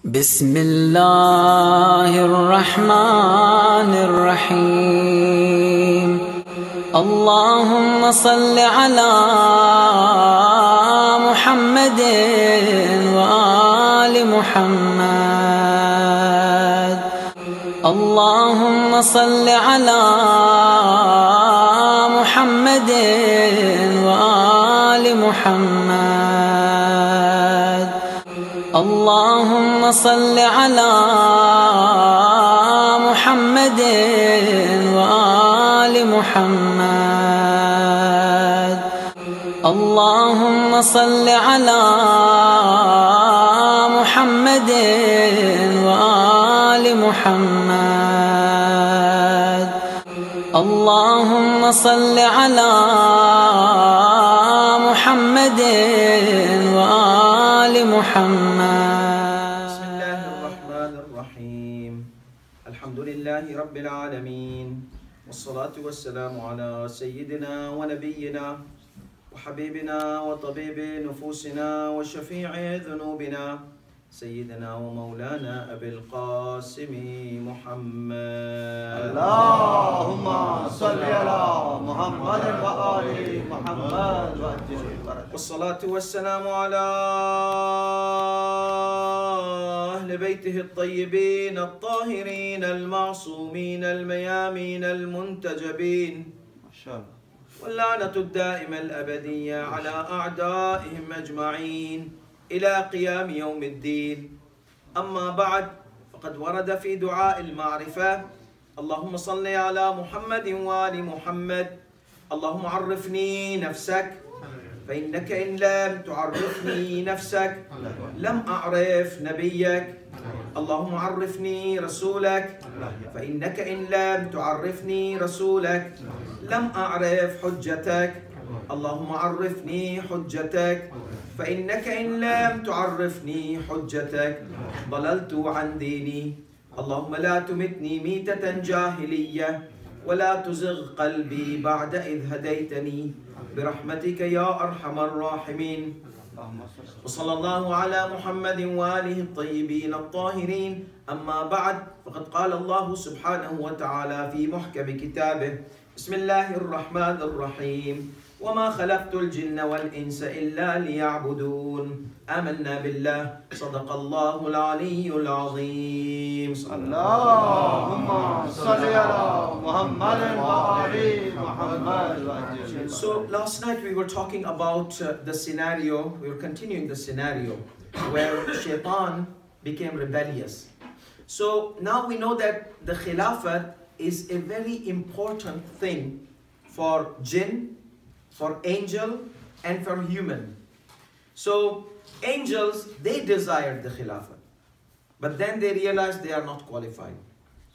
بسم الله الرحمن الرحيم اللهم صل على محمد وآل محمد اللهم صل على محمد وآل محمد اللهم صل على محمد وآل محمد اللهم صل على محمد وآل محمد اللهم صل على محمد وآل محمد. بسم الله الرحمن الرحيم الحمد لله رب العالمين والصلاة والسلام على سيدنا ونبينا وحبيبنا وطبيب نفوسنا وشفيع ذنوبنا سيدنا ومولانا أبي القاسم محمد. اللهم صل على محمد وآل محمد والصلاة والسلام على أهل بيته الطيبين الطاهرين المعصومين الميامين المنتجبين ما شاء الله واللعنة الدائمة الأبدية على أعدائهم أجمعين إلى قيام يوم الدين. أما بعد فقد ورد في دعاء المعرفة اللهم صل على محمد وآل محمد اللهم عرفني نفسك فإنك إن لم تعرفني نفسك لم أعرف نبيك اللهم عرفني رسولك فإنك إن لم تعرفني رسولك لم أعرف حجتك اللهم عرفني حجتك فإنك إن لم تعرفني حجتك ضللت عن ديني. اللهم لا تمتني ميتة جاهلية ولا تزغ قلبي بعد إذ هديتني برحمتك يا أرحم الراحمين. وصلى الله على محمد وآله الطيبين الطاهرين. أما بعد فقد قال الله سبحانه وتعالى في محكم كتابه بسم الله الرحمن الرحيم وما خلقت الجن والإنس إلا ليعبدون. آمنا بالله صدق الله العلي العظيم. اللهم صل على محمد وآل محمد. So last night we were talking about the scenario, we were continuing the scenario where Shaitan became rebellious. So now we know that the Khilafat is a very important thing for jinn, for angel and for human. So angels, they desired the Khilafat, but then they realized they are not qualified.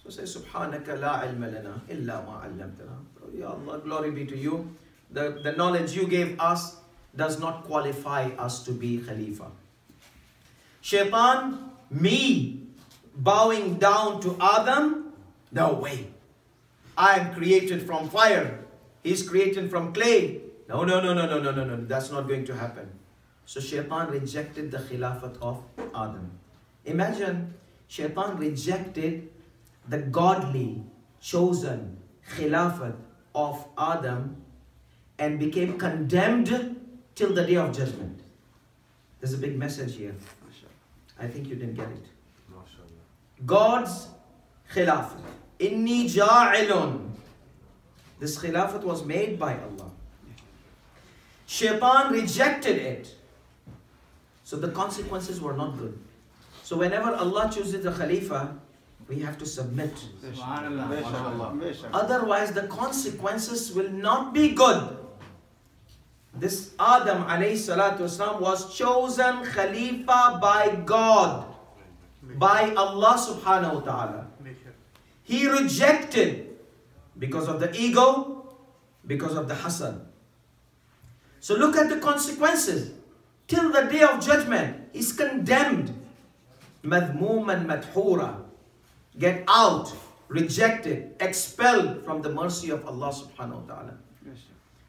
So say Subhanaka la ilma lana illa ma 'allamtana. Ya Allah, glory be to you. The knowledge you gave us does not qualify us to be Khalifa. Shaitan, me bowing down to Adam, no way. I am created from fire. He's created from clay. No, that's not going to happen. So Shaitan rejected the Khilafat of Adam. Imagine Shaitan rejected the godly, chosen Khilafat of Adam and became condemned till the day of judgment. There's a big message here. I think you didn't get it. God's Khilafat. Inni ja'ilun. This Khilafat was made by Allah. Shaitan rejected it. So the consequences were not good. So whenever Allah chooses a Khalifa, we have to submit. Otherwise the consequences will not be good. This Adam alayhi salatu wasalam was chosen Khalifa by God, by Allah subhanahu wa ta'ala. He rejected because of the ego, because of the hasad. So look at the consequences. Till the day of judgment, he's condemned. Madhmuman madhura. Get out, rejected, expelled from the mercy of Allah subhanahu wa ta'ala.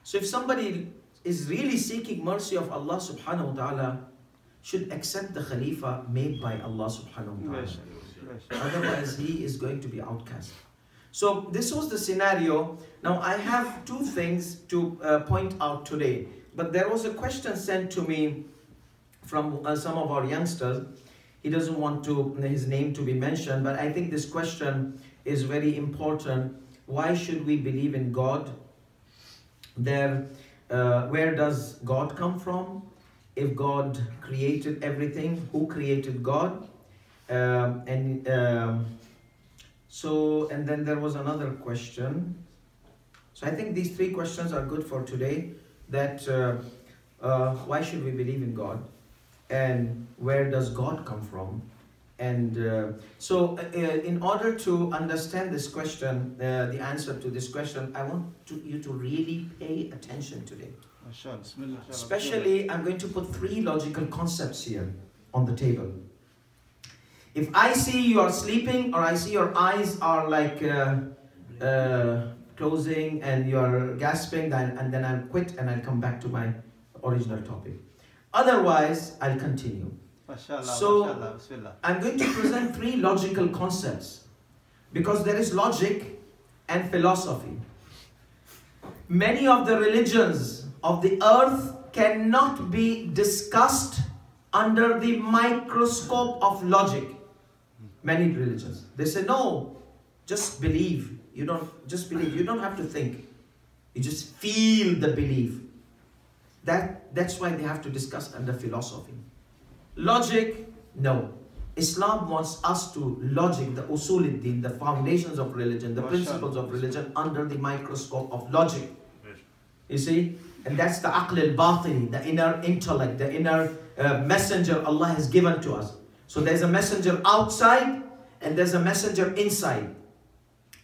So if somebody is really seeking mercy of Allah subhanahu wa ta'ala, should accept the Khalifa made by Allah subhanahu wa ta'ala. Otherwise, he is going to be outcast. So this was the scenario. Now I have two things to point out today. But there was a question sent to me from some of our youngsters. He doesn't want his name to be mentioned, but I think this question is very important. Why should we believe in God? Where does God come from? If God created everything, who created God? And then there was another question. So I think these three questions are good for today. That why should we believe in God? And where does God come from? And in order to understand this question, the answer to this question, I want you to really pay attention today. Especially, I'm going to put three logical concepts here on the table. If I see you are sleeping, or I see your eyes are like closing and you are gasping, and then I'll quit and I'll come back to my original topic. Otherwise, I'll continue. So, I'm going to present three logical concepts, because there is logic and philosophy. Many of the religions of the earth cannot be discussed under the microscope of logic. Many religions, they say, no, just believe. You don't have to think. You just feel the belief. That's why they have to discuss under philosophy. Logic, no. Islam wants us to logic, the usul-ud-din, the foundations of religion, the principles of religion under the microscope of logic. You see? And that's the aql al-batini, the inner intellect, the inner messenger Allah has given to us. So there's a messenger outside and there's a messenger inside.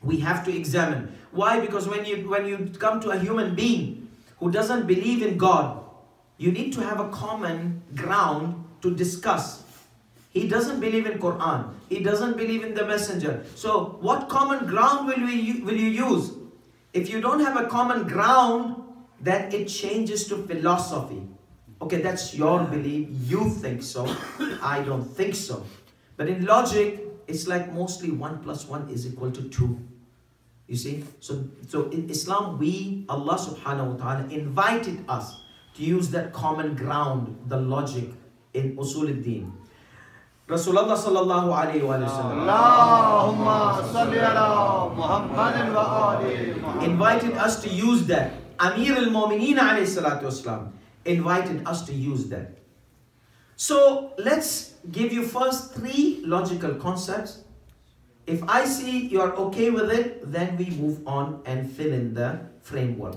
We have to examine. Why? Because when you come to a human being who doesn't believe in God, you need to have a common ground to discuss. He doesn't believe in Quran. He doesn't believe in the messenger. So what common ground will you use? If you don't have a common ground, then it changes to philosophy. Okay, that's your belief. You think so. I don't think so. But in logic, it's like mostly 1 + 1 = 2. You see? So in Islam, Allah subhanahu wa ta'ala invited us to use that common ground, the logic in usul-ud-din. Rasulullah sallallahu alayhi wa sallam Allahumma salli ala Muhammadin wa ali Muhammad invited us to use that. Amir al-Mu'mineen alayhi salatu wasalam invited us to use that. So let's give you first three logical concepts. If I see you are okay with it, then we move on and fill in the framework.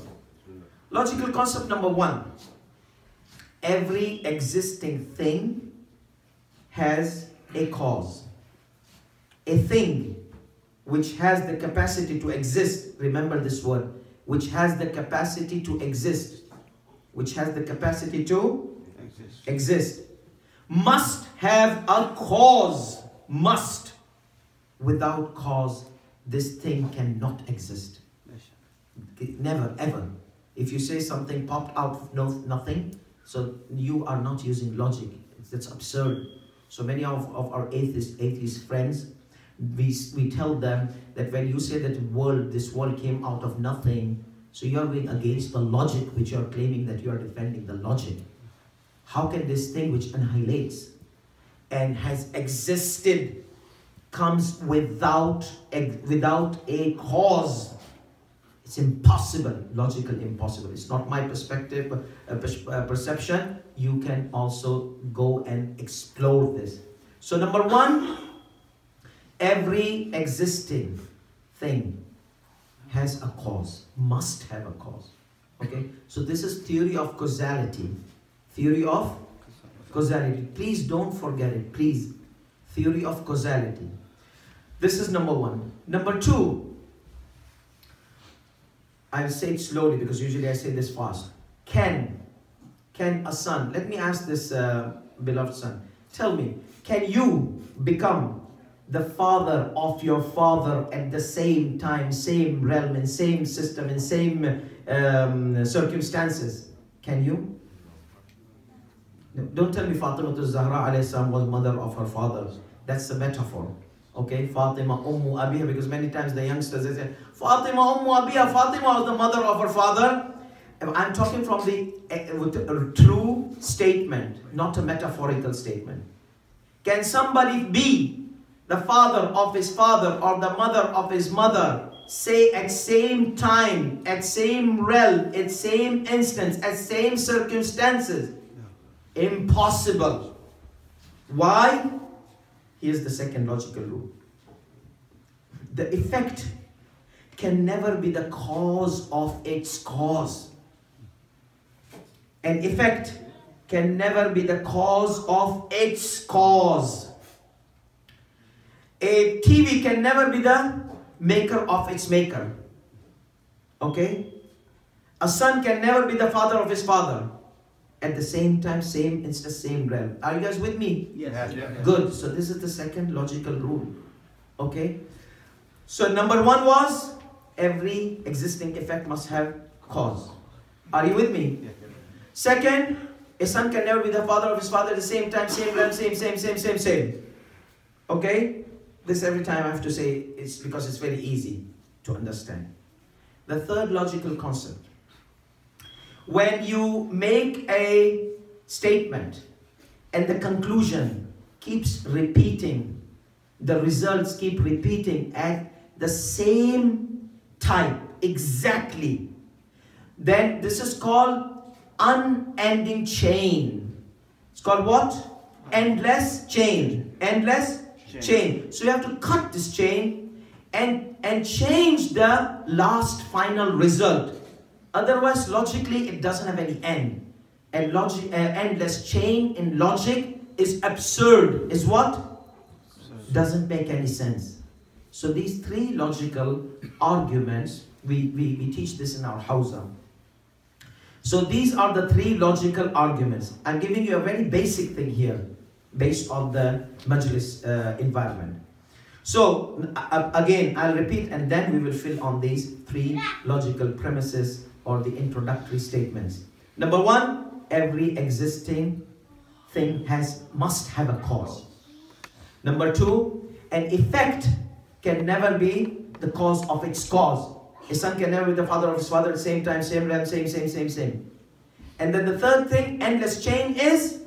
Logical concept number 1. Every existing thing has a cause. A thing which has the capacity to exist, remember this word, which has the capacity to exist, which has the capacity to exist, must have a cause, must. Without cause, this thing cannot exist. Never, ever. If you say something popped out of nothing, so you are not using logic. That's absurd. So many of our atheist friends, we tell them that when you say that this world came out of nothing, so you are going against the logic which you are claiming that you are defending the logic. How can this thing which annihilates and has existed comes without a cause? It's impossible, logical impossible. It's not my perspective, perception. You can also go and explore this. So number 1, every existing thing has a cause, must have a cause. Okay, so this is theory of causality. Theory of causality. Please don't forget it, please. Theory of causality. This is number 1. Number 2, I'll say it slowly because usually I say this fast. Can a son, let me ask this beloved son, tell me, can you become the father of your father at the same time, same realm, in same system, in same circumstances? Can you? Don't tell me Fatima Zahra alayhi salam was mother of her father. That's a metaphor. Okay, Fatima Ummu Abiha, because many times the youngsters they say Fatima Ummu Abiha, Fatima was the mother of her father. I'm talking from the true statement, not a metaphorical statement. Can somebody be the father of his father or the mother of his mother, say at same time, at same realm, at same instance, at same circumstances? Impossible. Why? Here's the second logical rule. The effect can never be the cause of its cause. An effect can never be the cause of its cause. A TV can never be the maker of its maker. Okay? A son can never be the father of his father. At the same time, same instance, same realm. Are you guys with me? Yes. Good. So this is the second logical rule. Okay? So number one was, every existing effect must have cause. Are you with me? Yes. Second, a son can never be the father of his father at the same time, same realm, same. Okay? This every time I have to say, it's because it's very easy to understand. The third logical concept. When you make a statement and the conclusion keeps repeating, the results keep repeating at the same type, exactly, then this is called unending chain. It's called what? Endless chain. Endless chain. So you have to cut this chain and change the last final result. Otherwise, logically, it doesn't have any end. And endless chain in logic is absurd. Is what? Doesn't make any sense. So these three logical arguments, we teach this in our Hausa. So these are the three logical arguments. I'm giving you a very basic thing here, based on the Majlis environment. So again, I'll repeat and then we will fill on these three logical premises or the introductory statements. Number one, every existing thing must have a cause. Number two, an effect can never be the cause of its cause. A son can never be the father of his father at the same time, same realm, same. And then the third thing, endless chain, is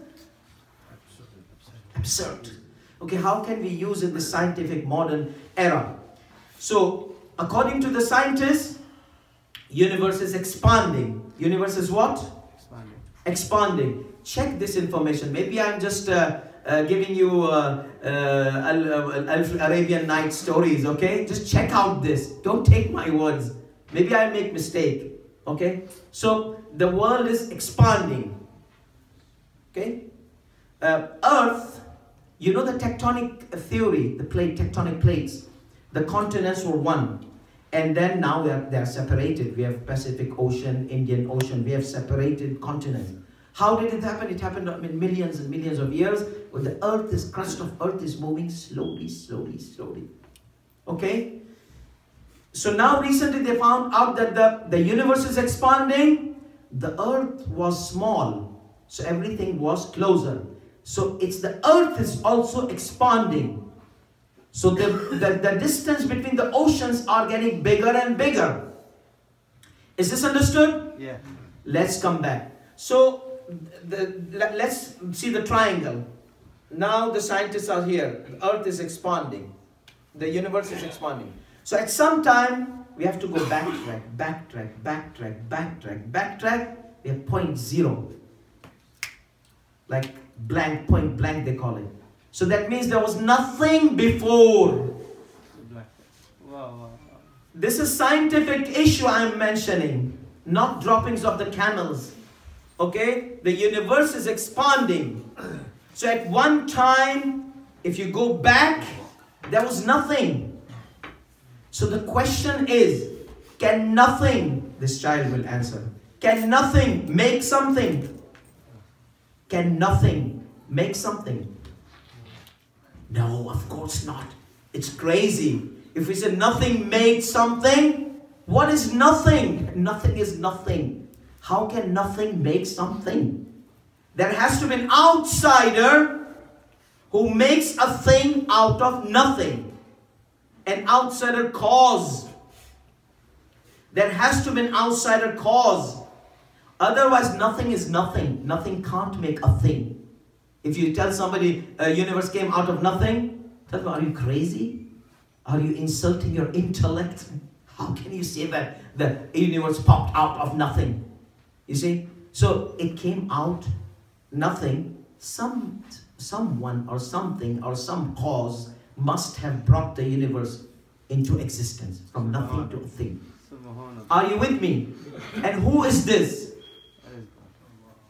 absurd. Okay, how can we use in the scientific modern era? So, according to the scientists, universe is expanding. Universe is what? Expanding. Check this information. Maybe I'm just giving you Arabian Night stories, okay? Just check out this. Don't take my words. Maybe I make mistake, okay? So, the world is expanding, okay? Earth, you know the tectonic theory, the tectonic plates. The continents were one. And then now they are separated. We have Pacific Ocean, Indian Ocean. We have separated continents. How did it happen? It happened in millions and millions of years when the earth, crust of earth is moving slowly. Okay? So now recently they found out that the universe is expanding. The earth was small. So everything was closer. So the earth is also expanding. So the distance between the oceans are getting bigger and bigger. Is this understood? Yeah. Let's come back. So let's see the triangle. Now the scientists are here. The earth is expanding. The universe is expanding. So at some time, we have to go backtrack. We have point zero. Like blank, point blank they call it. So that means there was nothing before. Wow. This is scientific issue I'm mentioning, not droppings of the camels. Okay? The universe is expanding. So at one time, if you go back, there was nothing. So the question is, can nothing, this child will answer, can nothing make something? Can nothing make something? No, of course not. It's crazy. If we say nothing made something, what is nothing? Nothing is nothing. How can nothing make something? There has to be an outsider who makes a thing out of nothing. An outsider cause. There has to be an outsider cause. Otherwise, nothing is nothing. Nothing can't make a thing. If you tell somebody a universe came out of nothing, tell them, are you crazy? Are you insulting your intellect? How can you say that the universe popped out of nothing? You see? So it came out nothing. Someone or something or some cause must have brought the universe into existence from nothing to a thing. Are you with me? And who is this?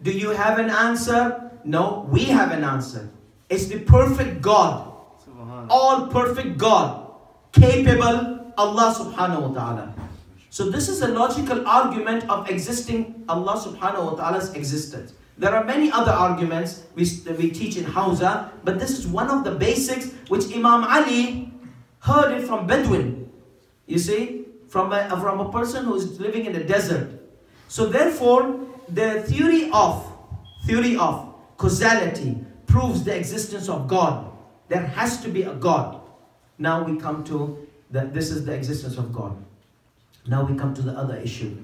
Do you have an answer? No, we have an answer. It's the perfect God. All perfect God. Capable Allah subhanahu wa ta'ala. So this is a logical argument of existing Allah subhanahu wa ta'ala's existence. There are many other arguments we teach in Hausa, but this is one of the basics which Imam Ali heard it from Bedouin. You see, from a person who is living in the desert. So therefore, the theory of causality proves the existence of God. There has to be a God. Now we come to this is the existence of God. Now we come to the other issue.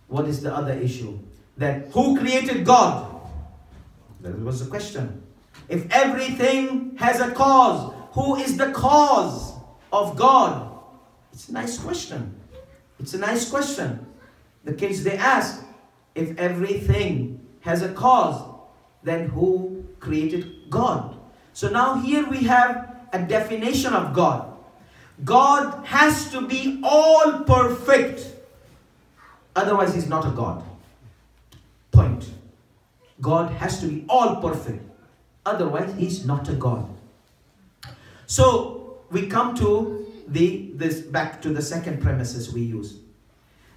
What is the other issue? That who created God? That was the question. If everything has a cause, who is the cause of God? It's a nice question. It's a nice question. The kids, they ask, if everything has a cause, then who created God? So now here we have a definition of God. God has to be all perfect. Otherwise, he's not a God. Point. God has to be all perfect. Otherwise, he's not a God. So we come to back to the second premises we use.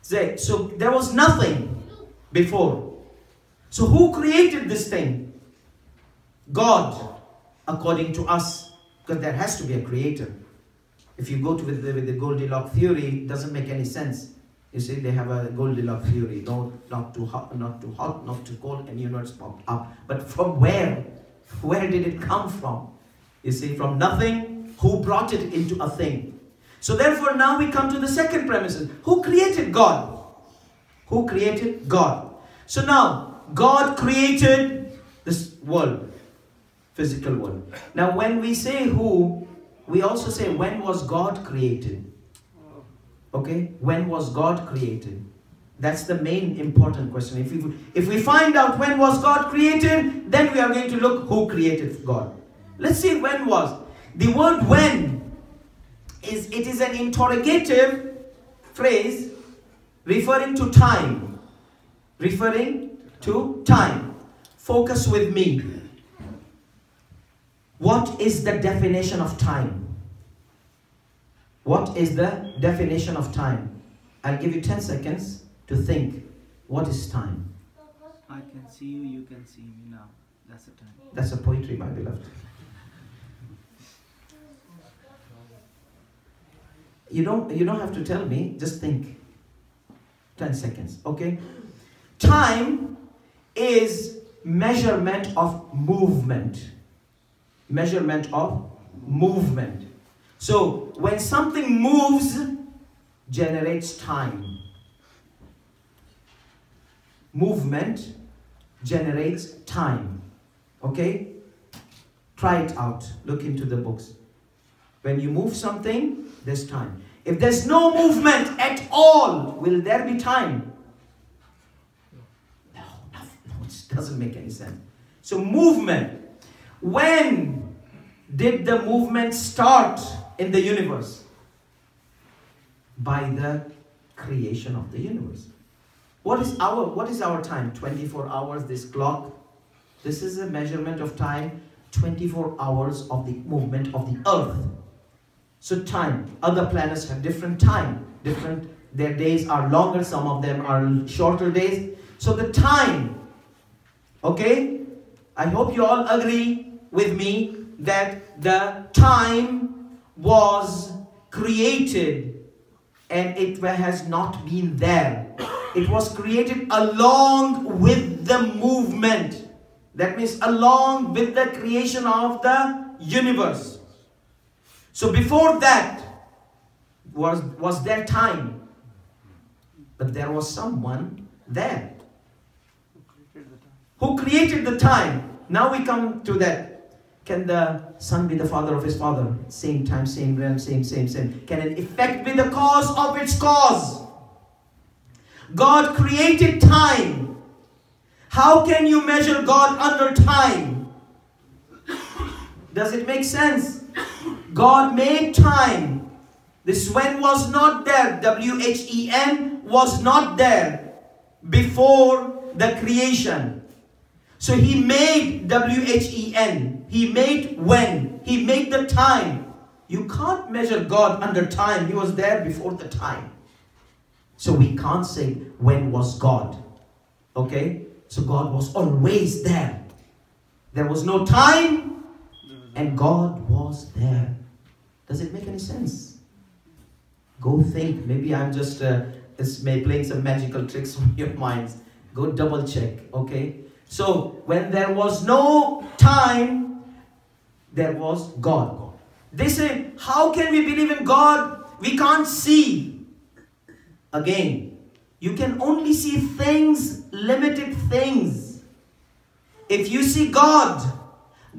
So there was nothing before. So who created this thing? God, according to us, because there has to be a creator. If you go to with the Goldilocks theory, it doesn't make any sense. You see, they have a Goldilocks theory. No, not too hot, not too hot, not too cold, and universe popped up. But from where? Where did it come from? You see, from nothing, who brought it into a thing? So therefore, now we come to the second premise. Who created God? Who created God? So now, God created this world, physical world. Now, when we say who, we also say when was God created? Okay, when was God created? That's the main important question. If we find out when was God created, then we are going to look who created God. Let's see when was. The word when is an interrogative phrase referring to time. Referring to time. Focus with me. What is the definition of time? What is the definition of time? I'll give you 10 seconds to think. What is time? I can see you, you can see me now. That's the time. That's a poetry, my beloved. You don't have to tell me, just think. 10 seconds, okay? Time is measurement of movement. Measurement of movement. So, when something moves, generates time. Movement generates time. Okay? Try it out. Look into the books. When you move something, there's time. If there's no movement at all, will there be time? No, it doesn't make any sense. So movement. When did the movement start in the universe? By the creation of the universe. What is our time? 24 hours, this clock. This is a measurement of time. 24 hours of the movement of the earth. So time, other planets have different time. Their days are longer, some of them are shorter days. So the time, okay? I hope you all agree with me that the time was created and it has not been there. It was created along with the movement. That means along with the creation of the universe. So before that was there time, but there was someone there who created the time. Now we come to that. Can the son be the father of his father? Same time, same realm, same. Can an effect be the cause of its cause? God created time. How can you measure God under time? Does it make sense? God made time. This when was not there. W-H-E-N was not there before the creation. So he made W-H-E-N. He made when. He made the time. You can't measure God under time. He was there before the time. So we can't say when was God. Okay? So God was always there. There was no time and God was there. Does it make any sense? Go think. Maybe I'm just playing some magical tricks on your minds. Go double check. Okay? So when there was no time, there was God. They say, how can we believe in God? We can't see. Again, you can only see things, limited things. If you see God,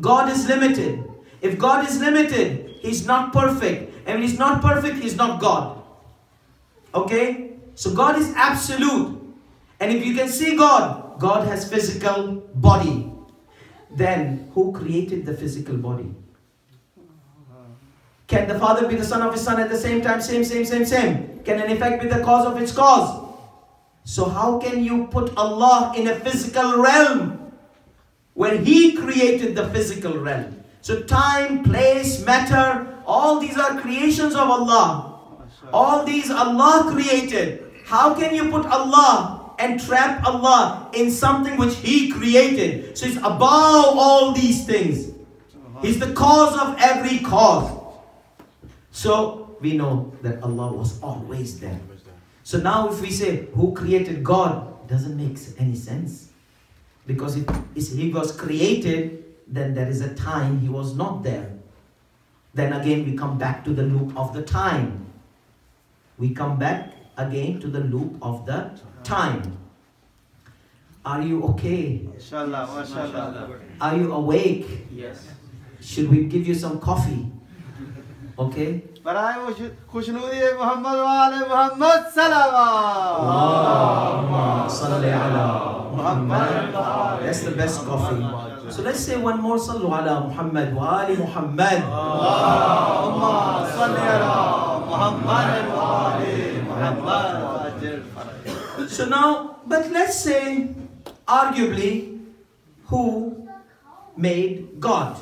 God is limited. If God is limited, He's not perfect. And when He's not perfect, He's not God. Okay? So God is absolute. And if you can see God, God has physical body. Then who created the physical body? Can the father be the son of his son at the same time? Same. Can an effect be the cause of its cause? So how can you put Allah in a physical realm when He created the physical realm? So time, place, matter, all these are creations of Allah. All these Allah created. How can you put Allah and trap Allah in something which He created? So He's above all these things. He's the cause of every cause. So we know that Allah was always there. So now if we say, who created God? It doesn't make any sense. Because if He was created, then there is a time He was not there. Then again we come back to the loop of the time. We come back again to the loop of the time. Are you okay? Inshallah, mashallah. Are you awake? Yes. Should we give you some coffee? Okay? برائے خوشنودی محمد وآل محمد صلوات. Allahumma salli ala Muhammad. That's the best coffee. So let's say one more. Sallu ala Muhammad wa ali Muhammad. Allahumma salli ala Muhammad wa ali Muhammad. So now, but let's say, arguably, who made God?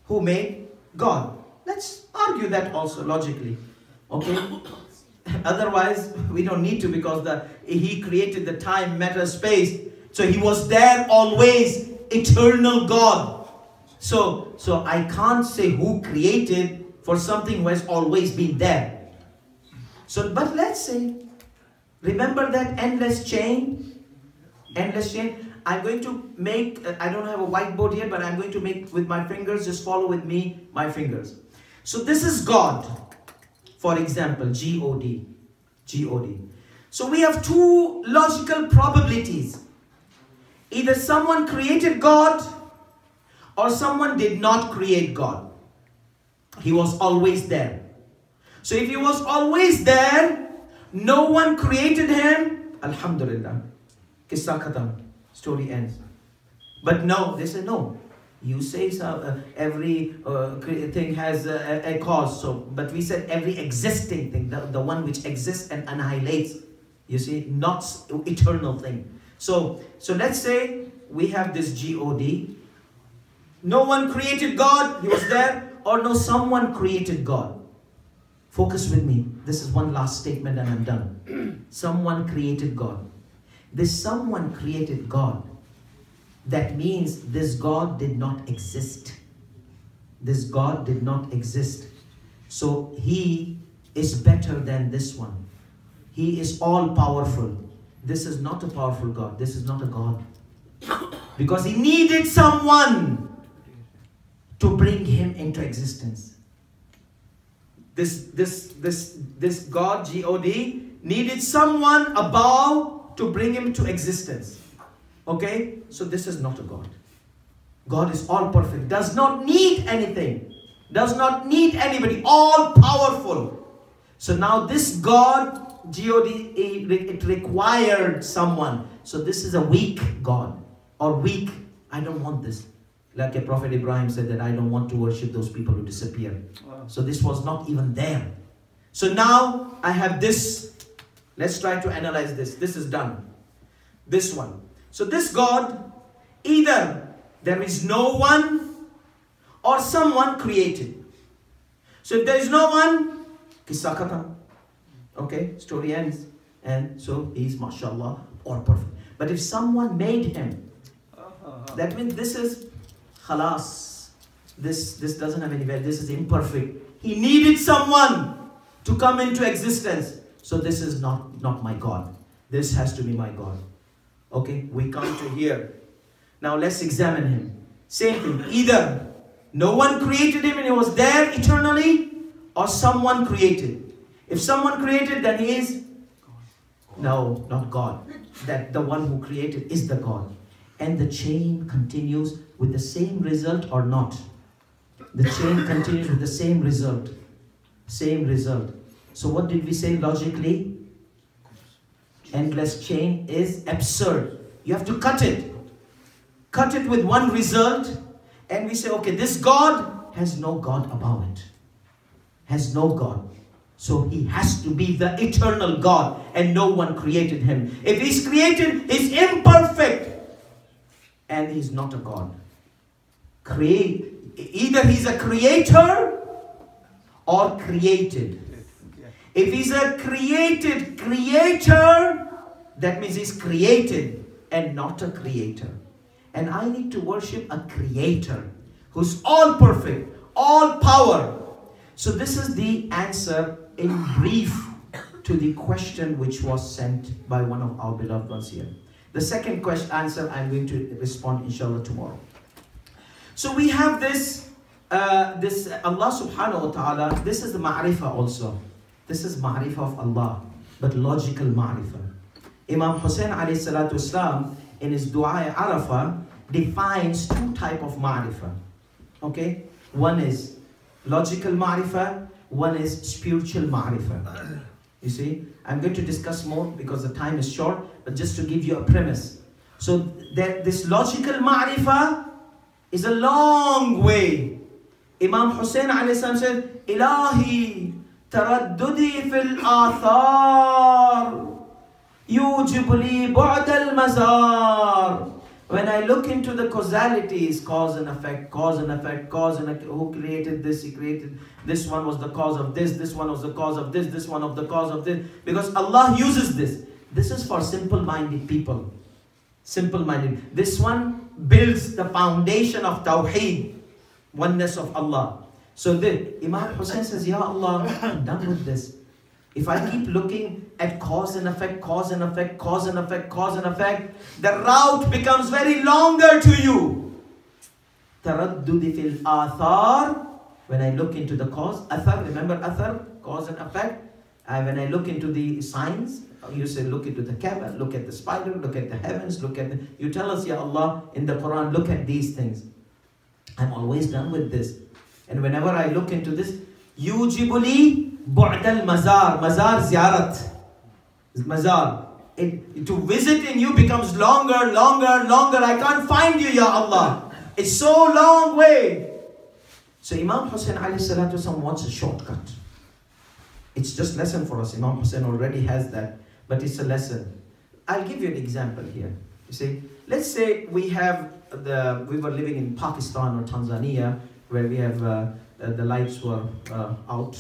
Who made God? Let's argue that also logically. Okay? Otherwise, we don't need to, because He created the time, matter, space. So He was there always, eternal God. So I can't say who created for something who has always been there. So, but let's say, remember that endless chain? Endless chain. I'm going to make, I don't have a whiteboard here, but I'm going to make with my fingers. Just follow with me, my fingers. So this is God, for example, G-O-D. So we have two logical probabilities. Either someone created God or someone did not create God. He was always there. So if He was always there, no one created Him, Alhamdulillah, Qissa khatam, story ends. But no, they say no. You say so, every thing has a cause. So, but we said every existing thing, the one which exists and annihilates. You see, not eternal thing. So let's say we have this G-O-D. No one created God. He was there. Or no, someone created God. Focus with me. This is one last statement and I'm done. Someone created God. This someone created God. That means this God did not exist. This God did not exist. So He is better than this one. He is all powerful. This is not a powerful God. This is not a God. Because he needed someone to bring him into existence. This God, G-O-D, needed someone above to bring him to existence. Okay? So this is not a God. God is all perfect, does not need anything, does not need anybody, all powerful. So now this God, G-O-D, it required someone. So this is a weak God, or weak. I don't want this. Like a Prophet Ibrahim said that I don't want to worship those people who disappear. Wow. So this was not even there. So now I have this. Let's try to analyze this. This is done. This one. So this God, either there is no one or someone created. So if there is no one, Qissa khatam. Okay, story ends. And so he is mashallah or perfect. But if someone made him, that means this is khalas. This doesn't have any value. This is imperfect. He needed someone to come into existence. So this is not my God. This has to be my God. Okay, we come to here. Now let's examine him. Same thing. Either no one created him and he was there eternally, or someone created. If someone created, then he is? No, not God. That the one who created is the God. And the chain continues with the same result or not? The chain continues with the same result. Same result. So what did we say logically? Endless chain is absurd. You have to cut it. Cut it with one result. And we say, okay, this God has no God above it. Has no God. So he has to be the eternal God. And no one created him. If he's created, he's imperfect. And he's not a God. Either he's a creator or created. If he's a created creator, that means he's created and not a creator. And I need to worship a creator who's all perfect, all power. So this is the answer in brief to the question which was sent by one of our beloved ones here. The second answer I'm going to respond inshallah tomorrow. So we have this Allah subhanahu wa ta'ala. This is the ma'rifah also. This is ma'rifah of Allah, but logical ma'rifah. Imam Hussein alayhi salatu wasalam in his dua Arafah defines two types of ma'rifah. Okay? One is logical ma'rifah, one is spiritual ma'rifah. You see, I'm going to discuss more because the time is short, but just to give you a premise. So this logical ma'rifah is a long way. Imam Hussein alayhi salam said, Ilahi taraddudi fil athar yujibu li bu'd al mazar. When I look into the causalities, cause and effect, cause and effect, cause and effect, who created this, he created, this one was the cause of this one was the cause of this one of the cause of this. Because Allah uses this. This is for simple-minded people. Simple-minded. This one builds the foundation of Tawheed, oneness of Allah. So Imam Hussein says, Ya Allah, I'm done with this. If I keep looking at cause and effect, cause and effect, cause and effect, cause and effect, the route becomes very longer to you. Taraddudi fil athar. When I look into the cause, athar, remember athar, cause and effect. When I look into the signs, you say look into the Kaaba, look at the spider, look at the heavens, look at the... You tell us, Ya Allah, in the Quran, look at these things. I'm always done with this. And whenever I look into this, yujibuli bu'd al mazar, mazar ziyarat, mazar. To visit in you becomes longer, longer, longer. I can't find you, Ya Allah. It's so long way. So Imam Hussein alayhi salatu wasalam wants a shortcut. It's just lesson for us. Imam Hussein already has that, but it's a lesson. I'll give you an example here. You see, let's say we were living in Pakistan or Tanzania, where we have the lights were out,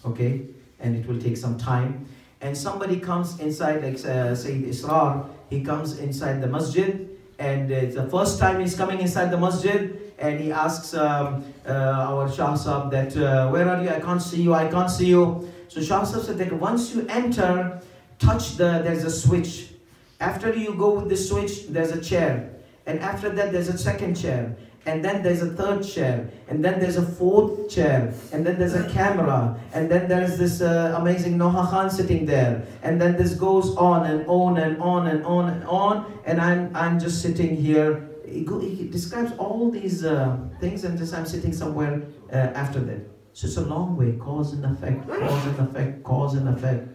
okay, and it will take some time. And somebody comes inside, like Sayyid Israr, he comes inside the masjid, and it's the first time he's coming inside the masjid, and he asks our Shah Sahib that, where are you? I can't see you, I can't see you. So Shah Sahib said that once you enter, there's a switch. After you go with the switch, there's a chair. and after that there's a second chair, and then there's a third chair, and then there's a fourth chair, and then there's a camera, and then there's this amazing Noha Khan sitting there, and then this goes on and on and on and on and on, and I'm just sitting here. He describes all these things, and just I'm sitting somewhere after that. So it's a long way, cause and effect, cause and effect, cause and effect.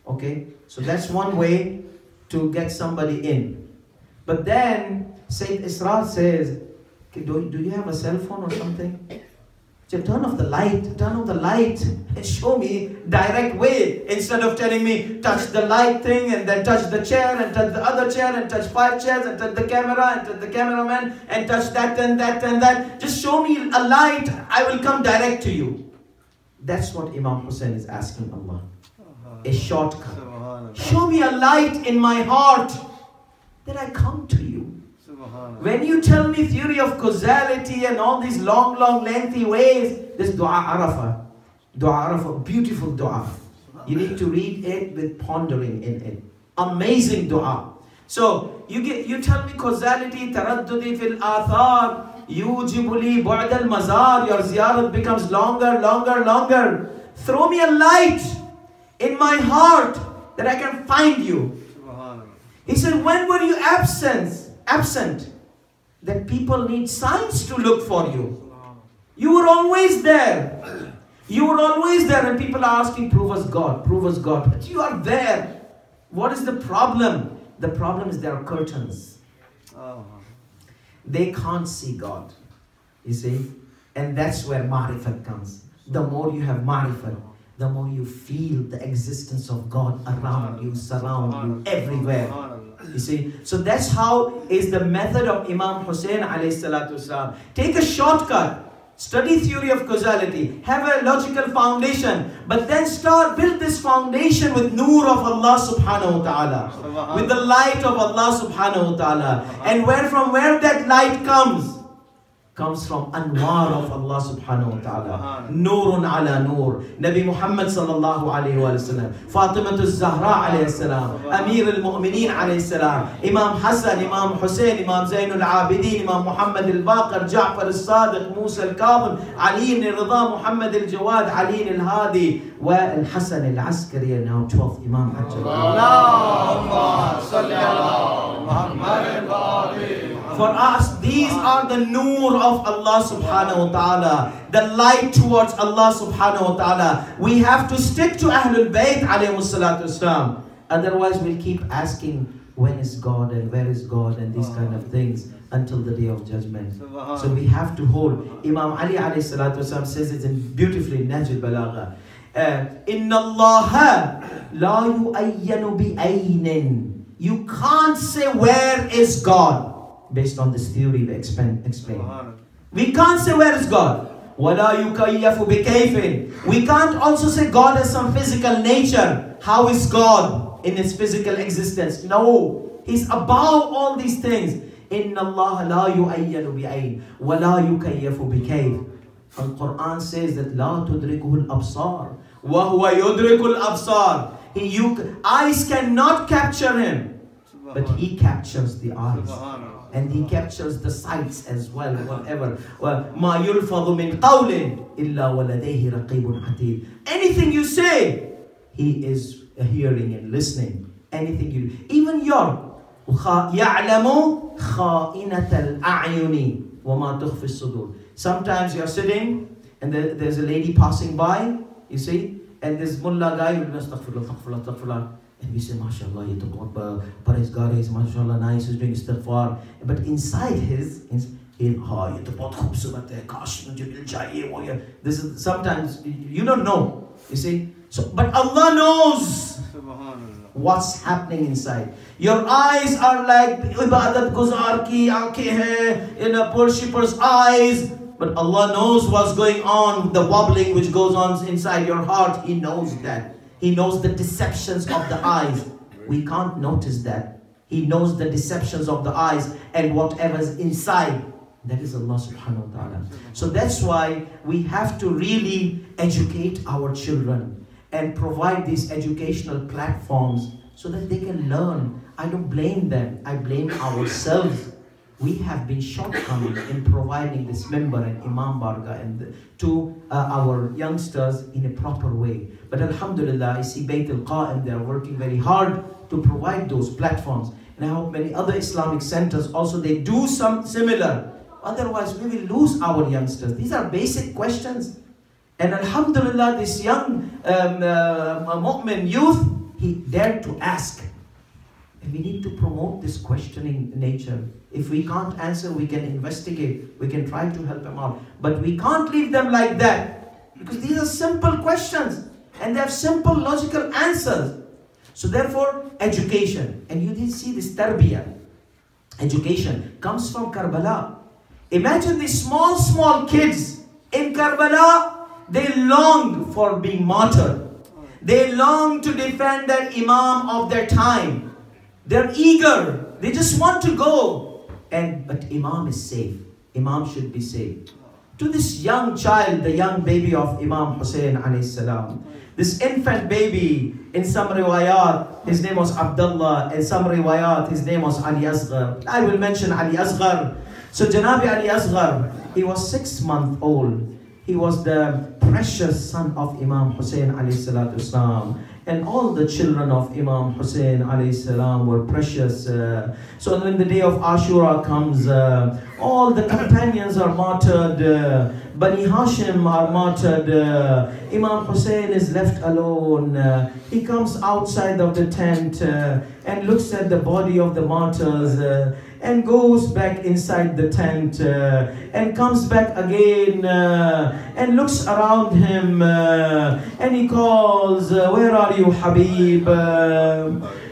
Okay, so that's one way to get somebody in. But then Sayyid Israr says, do you have a cell phone or something? So turn off the light and show me direct way, instead of telling me touch the light thing and then touch the chair and touch the other chair and touch 5 chairs and touch the camera and touch the cameraman and touch that and that and that. Just show me a light, I will come direct to you. That's what Imam Hussein is asking Allah. A shortcut. Show me a light in my heart that I come to you. When you tell me theory of causality and all these long, lengthy ways, this Dua Arafah, beautiful dua. You need to read it with pondering in it. Amazing dua. So you tell me causality, taraddudi fil athar, yujibu li bu'd al mazar, your ziyarat becomes longer. Throw me a light in my heart that I can find you. He said, when were you absent? That people need signs to look for you. You were always there. And people are asking, prove us God. But you are there. What is the problem? The problem is there are curtains. They can't see God. You see? And that's where Ma'arefat comes. The more you have Ma'arefat, the more you feel the existence of God around you, surround you, everywhere. You see, so that's how is the method of Imam Hussein alayhi salatu wasalam. Take a shortcut, study theory of causality, have a logical foundation, but then build this foundation with nur of Allah subhanahu wa ta'ala, with the light of Allah subhanahu wa ta'ala. And from where that light comes from anwar of Allah subhanahu wa ta'ala. Nurun ala nur. Nabi Muhammad sallallahu alayhi wa sallam, Fatimatu Zahra alayhi salam, Amir al-Mu'mineen alayhi salam, Imam Hassan, Imam Hussein, Imam Zain al-Abidin, Imam Muhammad al-Baqir, Ja'far al-Sadiq, Musa al-Kadhim, Ali al-Rida, Muhammad al-Jawad, Ali al-Hadi, wa al-Hassan al-Askari, and now 12th Imam Allahumma salli ala Muhammad wa ali. For us, these are the nur of Allah subhanahu wa ta'ala, the light towards Allah subhanahu wa ta'ala. We have to stick to Ahlul Bayt alayhi salatu wasalam. Otherwise, we'll keep asking, when is God and where is God and these kind of things until the day of judgment. So we have to hold. Imam Ali alayhi salatu wasalam says it beautifully in Nahj al-Balagha. Inna Allah la yu'ayyanu bi'aynin. You can't say where is God. Based on this theory we explain. We can't say where is God. وَلَا يُكَيَّفُ بِكَيْفٍ. We can't also say God has some physical nature. How is God in his physical existence? No. He's above all these things. إِنَّ اللَّهَ لَا يُؤَيَّنُ بِعَيْنٍ وَلَا يُكَيَّفُ بِكَيْفٍ. Al-Quran says that لَا تُدْرِكُهُ الْأَبْصَارِ وَهُوَ يُدْرِكُ الْأَبْصَارِ. Eyes cannot capture him, but he captures the eyes. And he captures the sights as well, whatever. مَا يُلْفَظُ مِنْ قَوْلٍ إِلَّا وَلَدَيْهِ رَقِيبٌ عَتِيدٌ. Anything you say, he is hearing and listening. Anything you do. Even your يَعْلَمُ خَائِنَةَ الْأَعْيُنِ وَمَا تُخْفِي الصُّدُورِ. Sometimes you're sitting and there's a lady passing by, you see, and this mullah guy will be astaghfirullah. And we say, mashallah, ye to bahut parhezgar hai, mashallah, nice, he's doing istighfar. But inside ye to bahut khoobsurat hai, kash mujhe mil jaye wo ye. This is sometimes you don't know, you see. So, but Allah knows what's happening inside. Your eyes are like ibadat guzar ki aankhein hai, in a worshipper's eyes. But Allah knows what's going on, the wobbling which goes on inside your heart. He knows that. He knows the deceptions of the eyes. We can't notice that. He knows the deceptions of the eyes and whatever's inside. That is Allah subhanahu wa ta'ala. So that's why we have to really educate our children and provide these educational platforms so that they can learn. I don't blame them. I blame ourselves. we have been shortcoming in providing this member and Imam Barga and to our youngsters in a proper way. But alhamdulillah, I see Baytal Qaim, they are working very hard to provide those platforms. And I hope many other Islamic centers also, they do some similar. Otherwise, we will lose our youngsters. These are basic questions. And alhamdulillah, this young mu'min youth, he dared to ask. And we need to promote this questioning nature. If we can't answer, we can investigate. We can try to help them out. But we can't leave them like that. Because these are simple questions. And they have simple logical answers. So therefore, education. And you did see this tarbiyah. Education comes from Karbala. Imagine these small kids in Karbala. They longed for being martyred. They longed to defend their Imam of their time. They're eager. They just want to go. But Imam is safe. Imam should be safe. To this young child, the young baby of Imam Hussein alayhi salam, this infant baby, in some riwayat, his name was Abdullah. In some riwayat, his name was Ali Asghar. I will mention Ali Asghar. So Janabi Ali Asghar, he was 6 months old. He was the precious son of Imam Hussein alayhi salatu wasalam. And all the children of Imam Hussein alayhi salam were precious. So when the day of Ashura comes, all the companions are martyred. Bani Hashim are martyred. Imam Hussein is left alone. He comes outside of the tent and looks at the body of the martyrs and goes back inside the tent and comes back again and looks around him and he calls, where are you, Habib?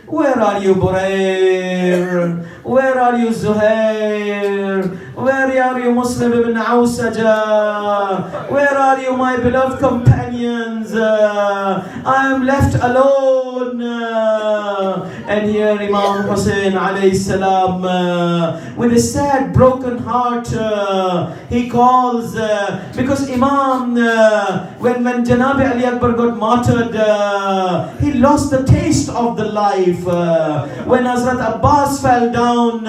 Where are you, Burair? Where are you, Zuhair? Where are you, Muslim ibn Awsaja? Where are you, my beloved companions? I am left alone. And here Imam Hussein alayhi salam, with a sad, broken heart, he calls, because Imam, when Janabi Ali Akbar got martyred, he lost the taste of the life. When Hazrat Abbas fell down,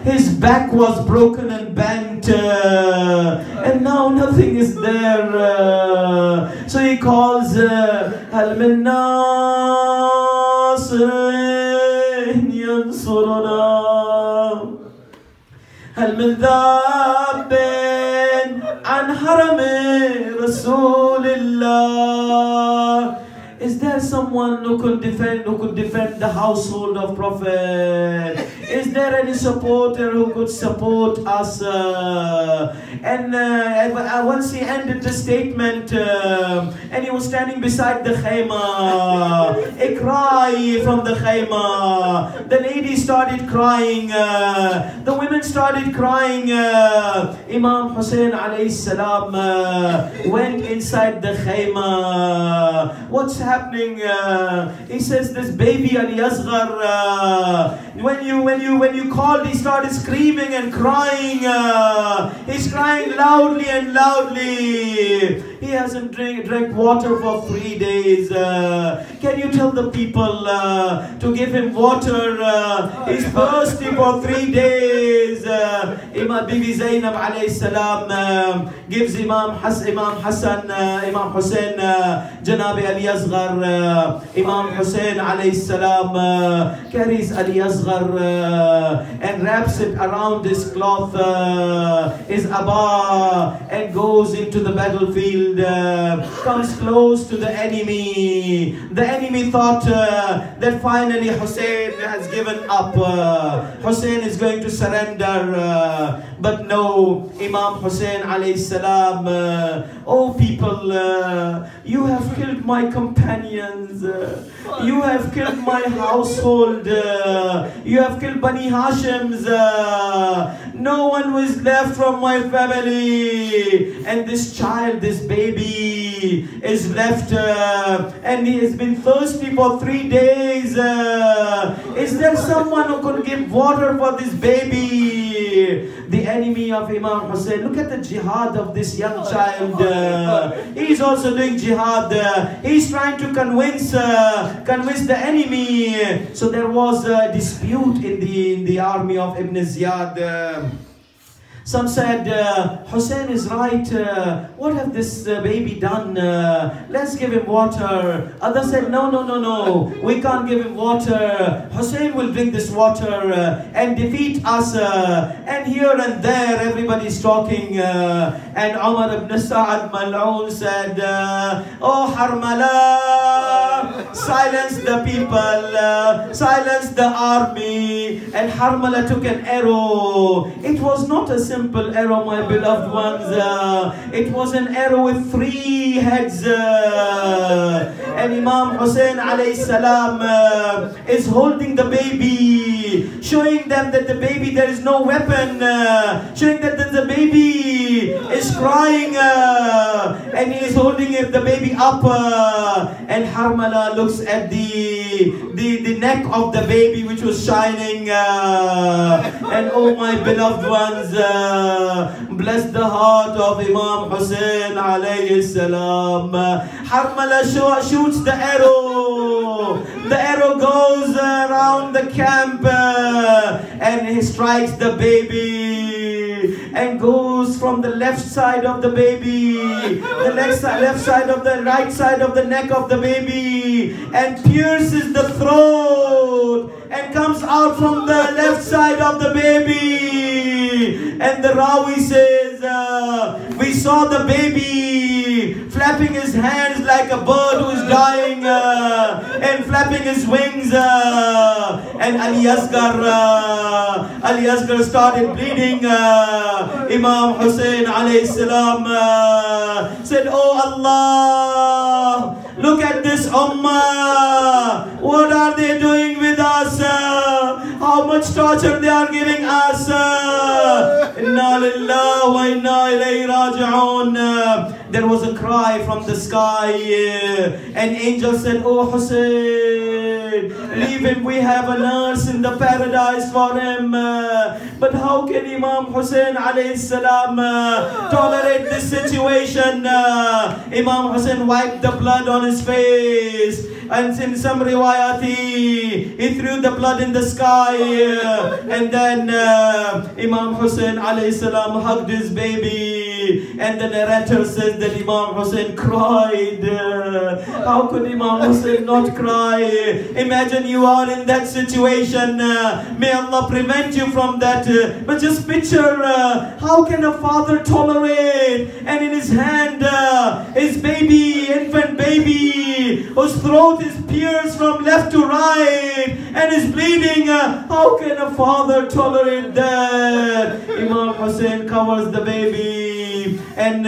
his back was broken and bent, and now nothing is there. So he calls, Hal min nasirin yansuruna, Hal min dhabin an harami Rasulillah. Is there someone who could defend the household of Prophet? Is there any supporter who could support us? And once he ended the statement, and he was standing beside the khayma, a cry from the khayma. The ladies started crying. The women started crying. Imam Hussein alayhi salam went inside the khayma. What's happening? He says, this baby Ali Asghar, when you called, he started screaming and crying. He's crying loudly and loudly. He hasn't drank water for 3 days. Can you tell the people to give him water? He's thirsty for 3 days. Imam Bibi Zainab alayhi salam gives Imam Hussein, Janabi Ali Asghar, Imam Hussein alayhi salam carries Ali Asghar and wraps it around his cloth, his abba, and goes into the battlefield, comes close to the enemy. The enemy thought that finally Hussein has given up. Hussein is going to surrender. But no, Imam Hussein alayhi salam, oh people, you have killed my companions, you have killed my household, you have killed Bani Hashim's, no one was left from my family, and this child, this baby is left, and he has been thirsty for 3 days. Is there someone who could give water for this baby? the enemy of Imam Hussein. Look at the jihad of this young child. He's also doing jihad. He's trying to convince the enemy. So there was a dispute in the army of Ibn Ziyad. Some said, Hussein is right, what have this baby done? Let's give him water. Others said, no, we can't give him water. Hussein will drink this water and defeat us. And here and there everybody's talking. And Umar ibn Sa'ad Mal'un said, oh Harmala, silence the people, silence the army. And Harmala took an arrow. It was not a simple arrow, my beloved ones. It was an arrow with 3 heads. And Imam Hussein alayhi salam is holding the baby, showing them that the baby, there is no weapon, showing that the baby is crying, and he is holding the baby up. And Harmala looks at the neck of the baby, which was shining. And oh my beloved ones, bless the heart of Imam Hussein alayhi salam. Harmala shoots the arrow. The arrow goes around the camp and he strikes the baby and goes from the left side of the baby, the left side of the right side of the neck of the baby, and pierces the throat and comes out from the left side of the baby. And the Rawi says, we saw the baby flapping his hands like a bird who is dying and flapping his wings. And Ali Asghar started bleeding. Imam Hussein alayhi salam said, oh Allah, look at this ummah. What are they doing with us? How much torture they are giving us. Inna lillahi wa inna ilayhi raji'un. There was a cry from the sky. An angel said, oh Hussein, leave him, we have a nurse in the paradise for him. But how can Imam Hussein alayhi salam tolerate this situation? Imam Hussein wiped the blood on his face, and in some riwayat he threw the blood in the sky. And then Imam Hussein alayhi salam hugged his baby. And the narrator says that Imam Hussein cried. How could Imam Hussein not cry? Imagine you are in that situation. May Allah prevent you from that. But just picture, how can a father tolerate? And in his hand, his baby, infant baby, whose throat is pierced from left to right and is bleeding. How can a father tolerate that? Imam Hussein covers the baby. And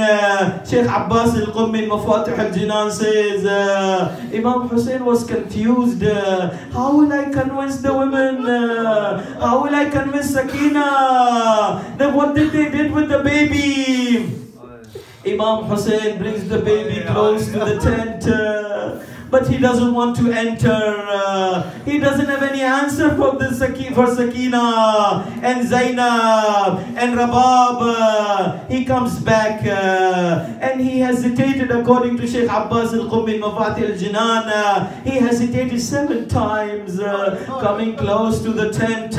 Sheikh Abbas al-Qummi Mafatih al-Jinan says, Imam Hussein was confused. How will I convince the women? How will I convince Sakina that what they did with the baby? Imam Hussein brings the baby close to the tent. But he doesn't want to enter. He doesn't have any answer for Sakina and Zainab and Rabab. He comes back and he hesitated, according to Sheikh Abbas al-Qummi Mafatih al-Jinan. He hesitated 7 times, coming close to the tent,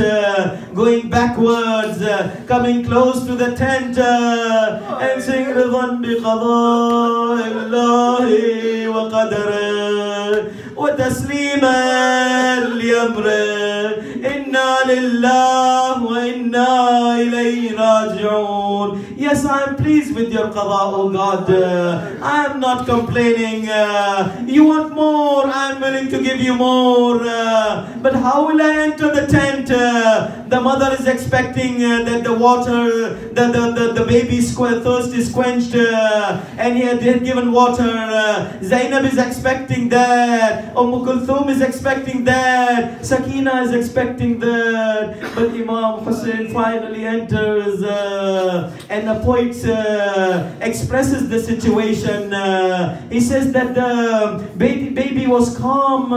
going backwards, coming close to the tent, and saying, Ridwan bi qada'illahi wa qadarihi وتسليما لأمره إنا لله وإنا إليه راجعون. Yes, I am pleased with your qada, oh God. I am not complaining. You want more, I am willing to give you more. But how will I enter the tent? The mother is expecting that the water, the baby's thirst is quenched, and he had given water. Zainab is expecting that. Kulthum is expecting that. Sakina is expecting that. But Imam Hussein finally enters, and the poet expresses the situation. He says that the baby was calm.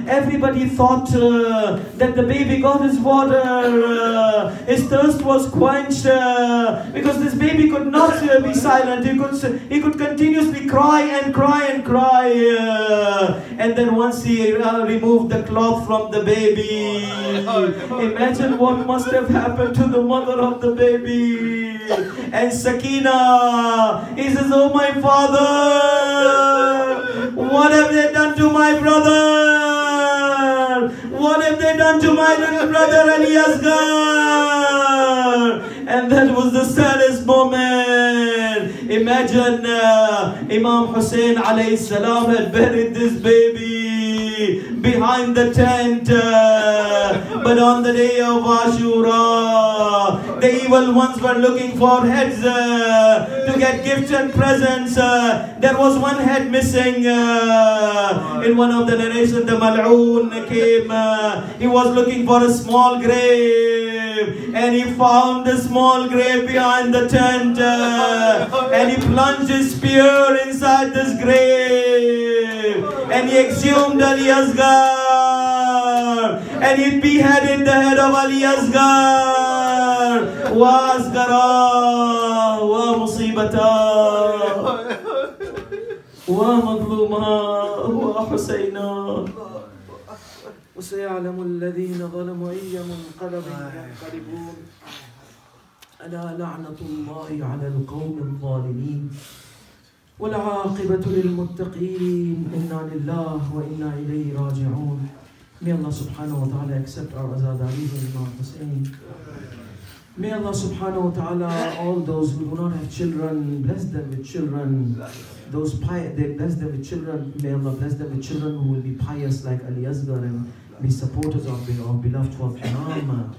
Everybody thought that the baby got his water. His thirst was quenched because this baby could not be silent. He could continuously cry and cry and cry. And then once he removed the cloth from the baby, imagine what must have happened to the mother of the baby. And Sakina, he says, oh my father, what have they done to my brother? What have they done to my little brother Ali Asghar? And that was the saddest moment. Imagine Imam Hussein alayhi salam had buried this baby behind the tent. But on the day of Ashura, the evil ones were looking for heads to get gifts and presents. There was one head missing. In one of the narrations, the Mal'oon came. He was looking for a small grave, and he found a small grave behind the tent, and he plunged his spear inside this grave, and he exhumed Ali Asghar, and he beheaded the head of Ali Asghar. Wa Asghara wa musibata wa madluma wa Husayna. وسيعلم الذين ظلموا أي منقلب ينقلبون ألا لعنة الله على القوم الظالمين والعاقبة للمتقين إنا لله وإنا إليه راجعون. May Allah subhanahu wa ta'ala accept our Azadari and Imam Hussein. May Allah subhanahu wa ta'ala, all those who do not have children, bless them with children. Those they bless them with children. May Allah bless them with children who will be pious like Ali Asghar and be supporters of beloved for Haram.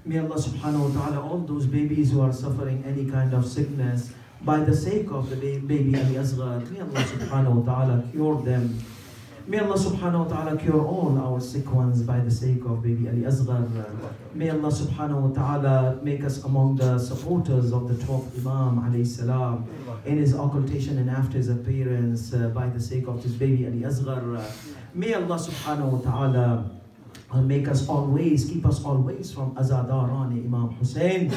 May Allah subhanahu wa ta'ala, all those babies who are suffering any kind of sickness, by the sake of the baby Ali Asghar, may Allah subhanahu wa ta'ala cure them. May Allah subhanahu wa ta'ala cure all our sick ones by the sake of baby Ali Asghar. May Allah subhanahu wa ta'ala make us among the supporters of the 12th Imam alayhi salam in his occultation and after his appearance by the sake of this baby Ali Asghar. May Allah subhanahu wa ta'ala make us always, keep us always from Azadari Imam Hussein.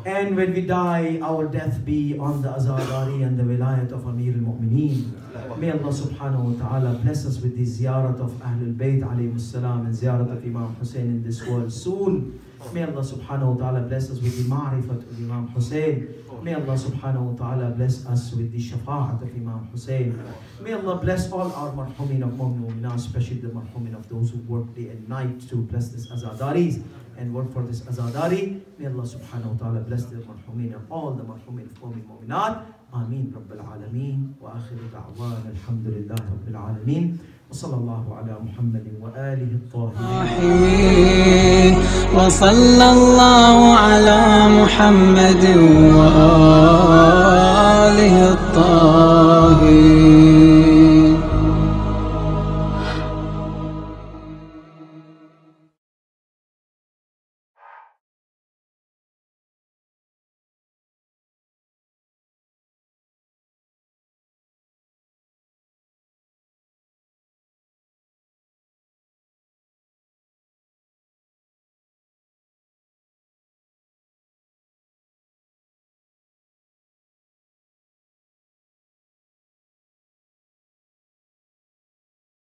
And when we die, our death be on the Azadari and the wilayat of Amir al-Mu'mineen. May Allah subhanahu wa ta'ala bless us with the ziyarat of Ahlul Bayt alayhi salam and ziyarat of Imam Hussein in this world soon. May Allah subhanahu wa ta'ala bless us with the MAAREFAT of Imam Hussein. May Allah subhanahu wa ta'ala bless us with the shafa'at of Imam Hussein. May Allah bless all our marhumin of mu'minah, especially the marhumin of those who work day and night to bless this Azadaris and work for this Azadari. May Allah subhanahu wa ta'ala bless the marhumin of all the marhumin of mu'minat. Ameen Rabbil Alameen. Wa akhiru da'wan alhamdulillah Rabbil Alameen. وصلى الله على محمد وآله الطاهرين وصلى الله على محمد وآله الطاهرين.